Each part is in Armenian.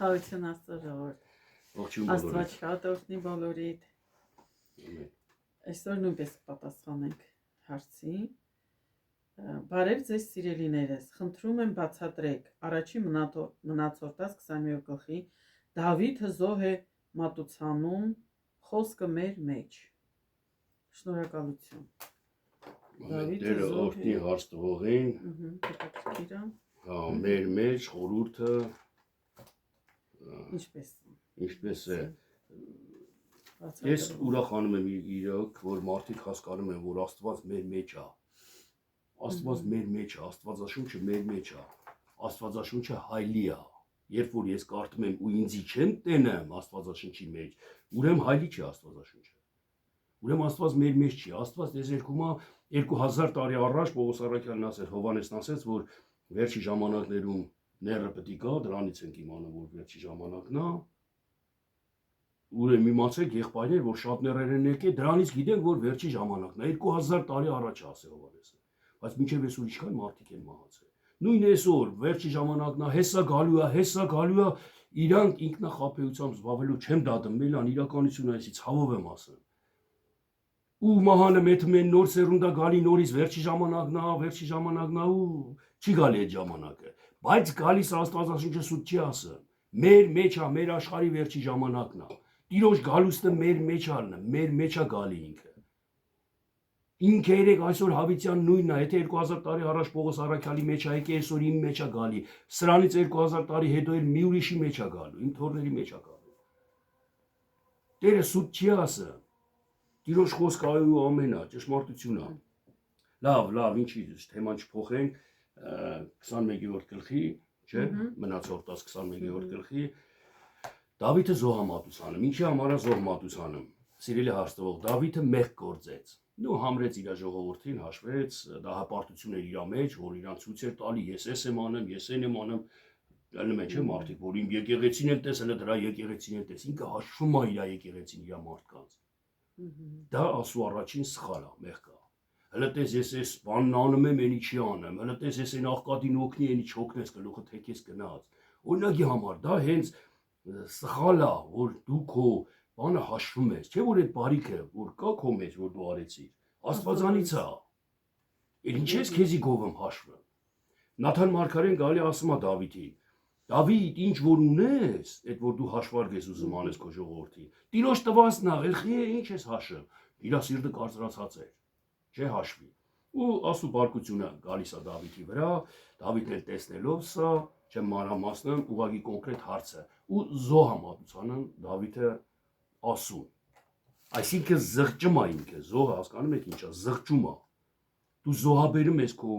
Խաղություն աստծո Աստված շատ օրհնի բոլորիդ։ Այսօր նույնպես պատասխանենք հարցի։ Բարև ձեզ սիրելիներս, խնդրում եմ բացատրեք առաջի մնացորդաց 20-րդ գլխի Դավիթը զոհ է մատուցանում խոսքը մեր մեջ։ Շնորհակալություն։ Դերը օրհնի հարց տվողին։ Մեր մեջ խորհուրդը ինչպես է։ Ես ուրախանում եմ իրոք, որ մարդիկ հասկանում են, որ Աստված մեր մեջ է։ Աստված մեր մեջ է, Աստվածաշունչը մեր մեջ է։ Աստվածաշունչը հայլի է։ Երբ որ ես կարդում եմ ու ինձի չեմ տենեմ Աստվածաշունչի մեջ, ուրեմն հայլի չի Աստվածաշունչը։ Ուրեմն Աստված մեր մեջ չի։ Աստված դες երկում է 2000 տարի առաջ Պողոս Առաքյալն ասել, Հովհաննեսն ասեց, որ վերջի ժամանակներում ները պետք է գա, դրանից ենք իմանում, որ վերջի ժամանակն է։ Ուրեմն իմացեք եղբայրներ, որ շատ ներեր են եկել, դրանից գիտենք, որ վերջի ժամանակն է, 2000 տարի առաջ ասել Հովհաննեսը։ Բայց մինչև այսօր ինչքան մարդիկ են մահացել։ Նույն այսօր վերջի ժամանակն է, հեսա գալու է, իրանք ինքնախապեյությամբ զբաղվելու չեմ դադմել, իրականությունը այսի ցավով եմ ասում։ Ու մահանը մեթում են նոր սերունդա գալի նորից վերջի ժամանակն է ու չի գալի այդ ժամանակը։ Բայց գալիս Աստվածաշունչը սուտ չի ասում։ Մեր մեջ է, մեր աշխարհի վերջի ժամանակն է։ Տիրոջ գալուստը մեր մեջ է, մեր մեջ է գալի ինքը։ Ինքը երեք այսօր Հավիտյան նույնն է, եթե 2000 տարի առաջ Պողոս Առաքյալի մեջ է եկել, այսօր իմ մեջ է գալի։ Սրանից 2000 տարի հետո էլ մի ուրիշի մեջ է գալու, իմ թորների մեջ է գալու։ Տերը սուտ չի ասում։ Տիրոջ խոսքը այո ու ամեն է, ճշմարտություն է։ Լավ, ինչի թեման չփոխենք 21-րդ գլխի, չէ՞, մնացորդած 21-րդ գլխի Դավիթը զոհ մատուցանում։ Ինչի համար է զոհ մատուցանում։ Սիրելի հարց տվող Դավիթը մեղք գործեց։ Նու համրեց իր ժողովրդին, հաշվեց, դա հպարտություն էր իր մեջ, որ իրան ցույց էր տալի, ես եմ անում, ես եմ անում, ելնում են չէ մարդիկ, որ իմ եկեղեցին են տես, հələ դրա եկեղեցին են տես, ինքը հաշվում է իր եկեղեցին, իր մարդկանց։ Դա ասու առաջին սխալ է, մեղք է։ Հələ տես ես այս բանն անում եմ, էնի չի անեմ, հələ տես ես այն աղքատին օգնի, էնի չօգնես, գլուխը թեքես գնաց։ Օրինակի համար դա հենց սխալ է, որ դու քո բանը հաշվում ես, չէ՞ որ այդ բարիքը, որ կա քո մեջ, որ դու արեցիր, Աստվածանից է։ Ինչ ես քեզի գովում հաշվում։ Նաթան Մարգարեն գալի ասում է Դավիթին. Դավիթ, ինչ որ ունես, այդ որ դու հաշվարկ ես ուզում անես քո ժողովրդին, Տիրոջ տվածն է, ելխի է, ինչ ես հաշվում։ Իր սիրտը կարծրացած էր, չէ հաշվի։ Ու ասու բարկությունը գալիս է Դավիթի վրա, Դավիթն էլ տեսնելով սա, չեմ մանրամասնում, ուղղակի կոնկրետ հարցը, ու զոհ մատուցանում Դավիթը ասում։ Այսինքն զղջում է ինքը, զոհը հասկանում եք ինչ է, զղջում է։ Դու զոհաբերում ես քո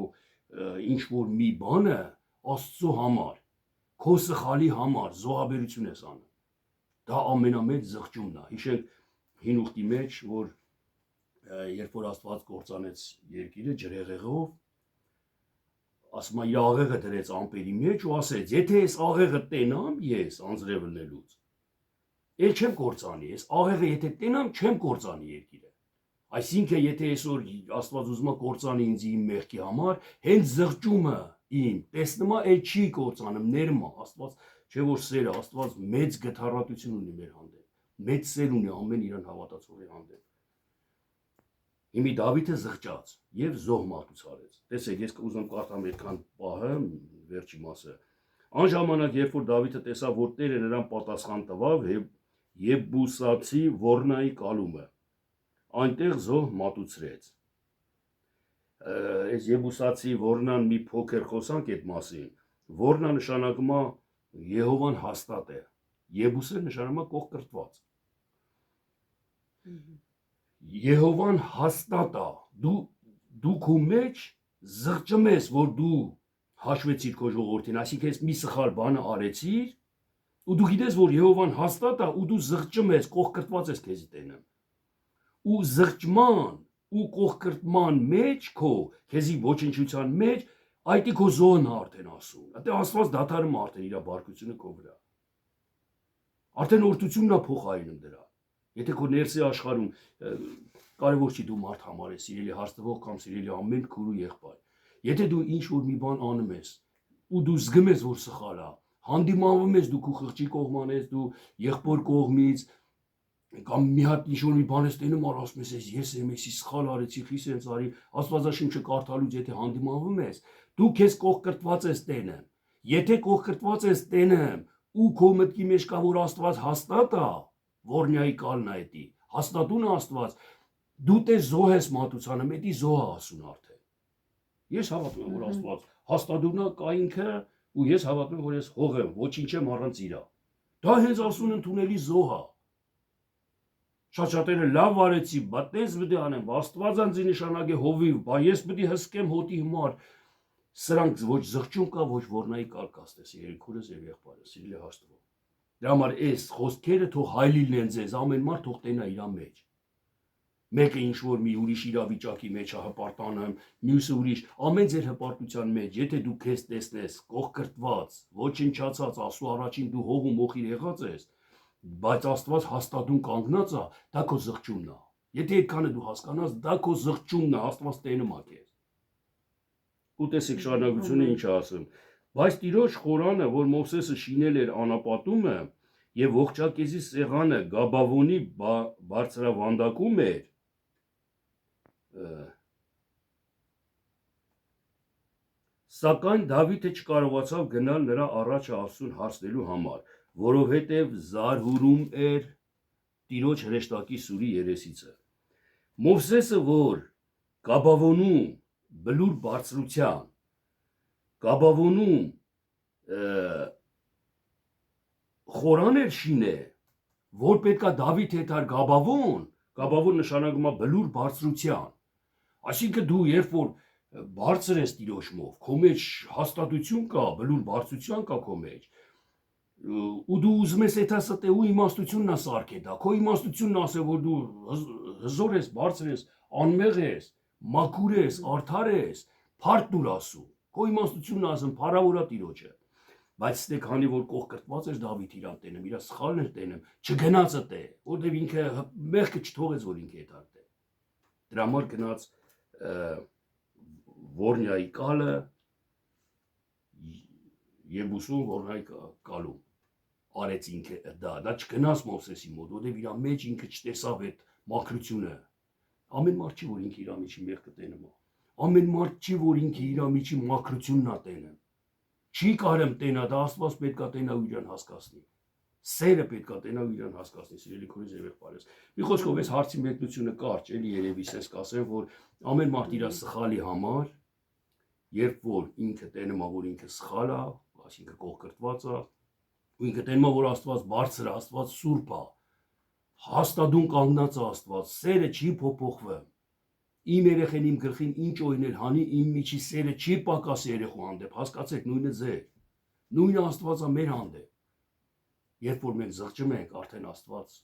ինչ որ մի բանը Աստծո համար, քո սխալի համար զոհաբերություն ես անում։ Դա ամենամեծ զղջումն է։ Հիշեք հին ուխտի մեջ, որ երբ որ Աստված կործանեց երկիրը ջրհեղեղով, ասում է իր աղեղը դրեց ամպերի մեջ ու ասեց. Եթե այս աղեղը տենամ ես անձրև լնելուց, էլ չեմ կործանի, այս աղեղը եթե տենամ, չեմ կործանի երկիրը։ Այսինքն եթե այսօր Աստված ուզում է կործանի ինձ իմ մեղքի համար, հենց զղջումը իմ տեսնում է, էլ չի կործանում, ներում է Աստված, չէ որ սերը, Աստված մեծ գթառատություն ունի մեր հանդեպ, մեծ սեր ունի ամեն իրան հավատացողի հանդեպ։ Հիմի Դավիթը զղջաց եւ զոհ մատուցարեց։ Տեսեք, ես կուզում կարդամ այդքան պահը, վերջի մասը։ Անժամանակ, երբ որ Դավիթը տեսավ, որ Տերը նրան պատասխան տվավ, Եբուսացի Ոռնայի կալումը, այնտեղ զոհ մատուցրեց։ Այս Եբուսացի Ոռնան մի փոքր խոսանք այդ մասին։ Ոռնա նշանակում է Եհովան հաստատ է։ Եբուսը նշանակում է կողքրտված։ Եհովան հաստատ է։ Դու քո մեջ զղջում ես, որ դու հաշվեցիր քո ժողովրդին, այսինքն ես մի սխալ բանը արեցիր, ու դու գիտես, որ Եհովան հաստատ է, ու դու զղջում ես, կողքրտված ես քեզի տենը։ Ու զղջման ու կողքրտման մեջ քո քեզի ոչնչության մեջ այդի քո զոհն է արդեն ասում։ Այդտեղ Աստված դադարում է արդեն իր բարկությունը քո վրա։ Արդեն օրդությունն է փոխարինում դրա։ Եթե քո ներսի աշխարհում կարևոր չի դու մարդ համար ես, սիրելի հարցնող կամ սիրելի ամեն քուրու եղբայր։ Եթե դու ինչ որ մի բան անում ես ու դու զգում ես, որ սխալ է, Հանդիմանվում ես դու քո խղճի կողմանից, դու եղբոր կողմից, կամ մի հատ ինչ-որ մի բան ես տենում, ասում ես եմ էսի սխալ արեցի, խի սենց արի, Աստվածաշունչը կարդալուց եթե հանդիմանվում ես, դու քեզ կողքրտված ես տենեմ։ Եթե կողքրտված ես տենեմ, ու քո մտքի մեջ կա որ Աստված հաստատ է, որնյայի կալն է դի, հաստատուն Աստված, դու տես զոհ ես մատուցանը, մետի զոհ է ասուն արդեն։ Ես հավատում եմ որ Աստված հաստատունն է կա ինքը, ու ես հավատում եմ որ ես հող եմ, ոչինչ եմ առանց իրա։ Դա հենց ասուն ընդունելի զոհ է։ Շատ-շատերը լավ արեցի, բա տես պետք է անեմ, Աստված անձի նշանակե հովիվ, բա ես պետք է հսկեմ հոտի համար։ Սրանք ոչ զղջում կա, ոչ որնայի կարգ աստես, երեքորս եւ եղբայրս, սիրելի Աստծո։ Դրա համար այս խոսքերը թող հայլիլն են ձեզ, ամեն մարդ թող տենա իր մեջ։ Մեկը ինչ որ մի ուրիշ իրավիճակի մեջ է հպարտանում, մյուսը ուրիշ, ամեն ձեր հպարտության մեջ, եթե դու քեզ տեսնես կողքրտված, ոչնչացած, ասու առաջին դու հող ու մոխիր եղած ես, բայց Աստված հաստատուն կանգնած է, դա քո զղջումն է։ Եթե այդքանը դու հասկանաս, դա քո զղջումն է, Աստված տենում է քեզ։ Ու տեսեք շարունակությունը ինչ ասում։ Բայց Տիրոջ խորանը, որ Մովսեսը շինել էր անապատումը եւ ողջակեզի սեղանը Գաբավոնի բարձրավանդակում էր, սակայն Դավիթը չկարողացավ գնալ նրա առաջ Աստծուն հարցնելու համար, որովհետև զարհուրում էր Տիրոջ հրեշտակի սուրի երեսիցը։ Մովսեսը, որ Գաբավոնում բլուր բարձրության, Գաբավոնում խորան էր շինե, որ պետքա Դավիթ հետար Գաբավոն նշանակում է բլուր բարձրության։ Այսինքն դու երբ որ բարձր ես Տիրոջմով, քո մեջ հաստատություն կա, բլուր բարձրության կա քո մեջ, ու դու ուզում ես եթաստ ու իմաստությունն է սարքե դա, քո իմաստությունն ասե որ դու հզոր ես, բարձր ես, անմեղ ես, մաքուր ես, արդար ես, փառք դուր ասու, քո իմաստությունն ասում փառավորա Տիրոջը, բայց ստե քանի որ կողքրտված էր Դավիթ իրան տենում, իր սխալն էր տենում, չգնացը տե, որտեվ ինքը մեղքը չթողեց որ ինքը հետ արտե։ Դրա համար գնաց որնյայի կալը Եբուսուն որնյայի կալում արեց ինքը դա չգնաց Մովսեսի մոտ, որտեվ իր մեջ ինքը չտեսավ այդ մաքրությունը։ Ամեն մարդ չի որ ինքը իր միջի մեղքը տենում է։ Ամեն մարդ չի որ ինքը իր միջի մաքրությունն է տենում։ Չի կարեմ տենա, դա Աստված պետքա տենա ու իրան հասկացնի։ Սերը պետքա տենա ու իրան հասկացնի, սիրելի քույրեր եւ եղբայրս։ Մի խոսքով այս հարցի մեկնությունը կարճ, էլի երևի sense կասեմ, որ ամեն մարդ իր սխալի համար, երբ որ ինքը տենում է, որ ինքը սխալ է, այսինքն կողքրտված է, ու ինքը տենում է, որ Աստված բարձր է, Աստված սուրբ է, հաստատուն կանգնած է Աստված, սերը չի փոփոխվում։ Իմ երեխեն իմ գլխին ինչ օրինել հանի, իմ միջի սերը չի պակաս երեխու հանդեպ, հասկացեք, նույնը ձեր, նույնը Աստվածը մեր հանդեպ։ Երբ որ մենք զղջում ենք, արդեն Աստված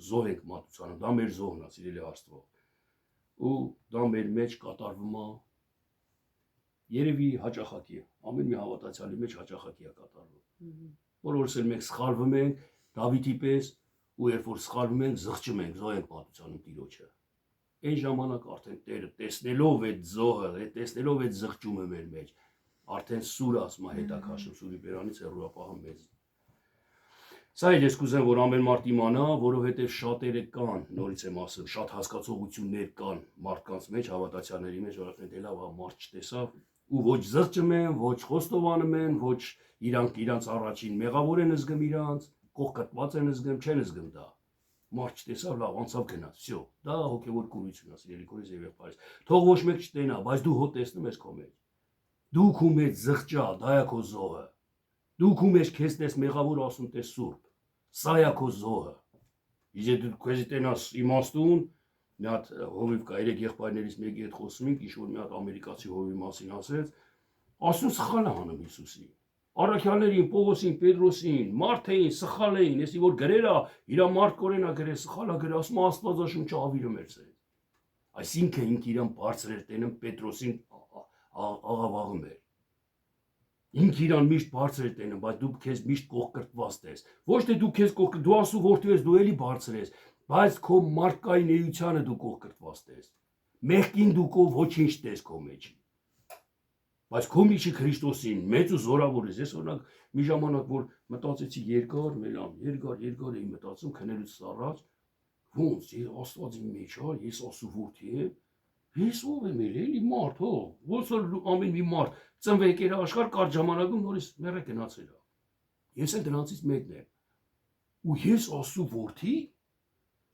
զոհ ենք մատուցանում, դա մեր զոհն է, սիրելի Աստծո։ Ու դա մեր մեջ կատարվում է երևի հաճախակի, ամեն մի հավատացյալի մեջ հաճախակի է կատարվում։ Բոլորս էլ մենք սխալվում ենք Դավիթի պես, ու երբ որ սխալվում ենք, զղջում ենք, զոհ ենք մատուցանում Տիրոջը։ Այն ժամանակ արդեն Տերը տեսնելով այդ զոհը, տեսնելով այդ զղջումը մեր մեջ, արդեն սուր ասում է հետա քաշում, սուրի բերանից հեռուապահում մեզ։ Սա էլ ես կուզեմ, որ ամեն մարդ իմանա, որովհետև շատերը կան, նորից եմ ասում, շատ հասկացողություններ կան մարդկանց մեջ, հավատացյալների մեջ, որ ասում են, դե լավ, մարդ չտեսավ, ու ոչ զղջում են, ոչ խոստովանում են, ոչ իրանց առաջին մեղավոր են զգում իրանց, կողքրտված են զգում, չեն զգում դա։ Մարդ չտեսավ, լավ, անցավ գնաց, всё, դա հոգևոր կուրություն է, սիրելի քույրեր եւ եղբայրս։ Թող ոչ մեկ չտենա, բայց դու հո տեսնում ես քո մեջ։ Դու քո մեջ զղջա, դա է քո զոհը։ Դու քո մեջ քեզ տես մեղավոր ասում տես սուրբ։ Սա է քո զոհը։ Իզե դու քեզ տենաս իմաստուն, մի հատ հովիվ կա, երեք եղբայրներից մեկի հետ խոսում ենք, ինչ որ մի հատ ամերիկացի հովիվի մասին ասեց, ասում սխալ է անում Հիսուսին։ Առաքյալներին, Պողոսին, Պետրոսին, մարդ էին, սխալ էին, եսի որ գրերա, իր մարդ կորենա գրե, սխալ է գրե, ասում Աստվածաշունչը ավիրում էր սենց։ Այսինքն ինքը իրան բարձր էր տենում Պետրոսին աղավաղում էր։ Ինքը իրան միշտ բարձր էր տենում, բայց դու քեզ միշտ կողքրտված ես։ Ոչ թե դու քեզ դու ասու որդու ես, դու էլի բարձր ես, բայց քո մարդկային էությանը դու կողքրտված ես։ Մեղքին դու ոչինչ տես քո մեջ։ Բայց քո միջի Քրիստոսին մեծ ու զորավոր ես։ Ես օրինակ մի ժամանակ որ մտածեցի երկար մելան, երկար էի մտածում քնելուց առաջ, ոնց է Աստվածի մեջ, հա, ես Աստծո որդի եմ։ Ես ով եմ էլի մարդ, հո, ոնց որ ամեն մի մարդ ծնվի եկել աշխարհ կարճ ժամանակում նորից մեռը գնացել է։ Ես էլ դրանցից մեկն եմ։ Ու ես Աստծո որդի,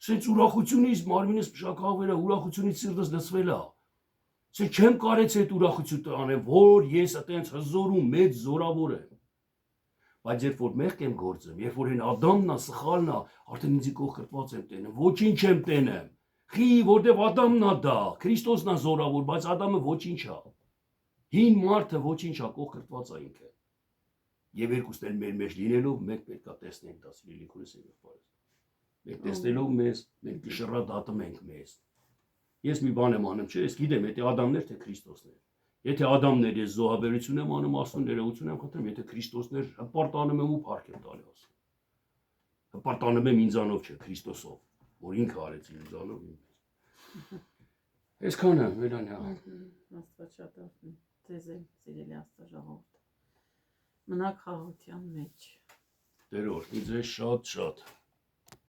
սենց ուրախությունից մարմինս փշակավելա, ուրախությունից սիրտս լցվել է։ Սա չեմ կարեց այդ ուրախությունը անեմ, որ ես այտենց հզոր ու մեծ զորավոր եմ։ Բայց երբ որ մեղք եմ գործում, երբ որ այն Ադամն է, սխալն է, արդեն ինձ կողքրտված եմ տենում, ոչինչ եմ տենում։ Խի, որտեվ Ադամն է դա, Քրիստոսն է զորավոր, բայց Ադամը ոչինչ է։ Հին մարդը ոչինչ է, կողքրտված է ինքը։ Եվ երկուսն էլ մեր մեջ լինելով, մենք պետք է տեսնենք դա սիրելի քույրս եւ եղբայրս։ Մենք տեսնելով մեզ, մենք կշռադատում ենք մեզ։ Ես մի բան եմ անում, չէ՞, ես գիտեմ, եթե Ադամներ թե Քրիստոսներ։ Եթե Ադամներ ես զոհաբերություն եմ անում, Աստծուն ներողություն եմ խնդրում, եթե Քրիստոսներ հպարտանում եմ ու փառք եմ տալի Աստծուն։ Հպարտանում եմ ինձանով չէ, Քրիստոսով, որ ինքը արեց ինձանով ինձ։ Այսքանը, Մելանիա։ Աստված շատ օգնի։ Ձեզ էլ սիրելի Աստծո ժողովուրդ։ Մնաք խաղաղության մեջ։ Տեր օրհնի ձեզ շատ։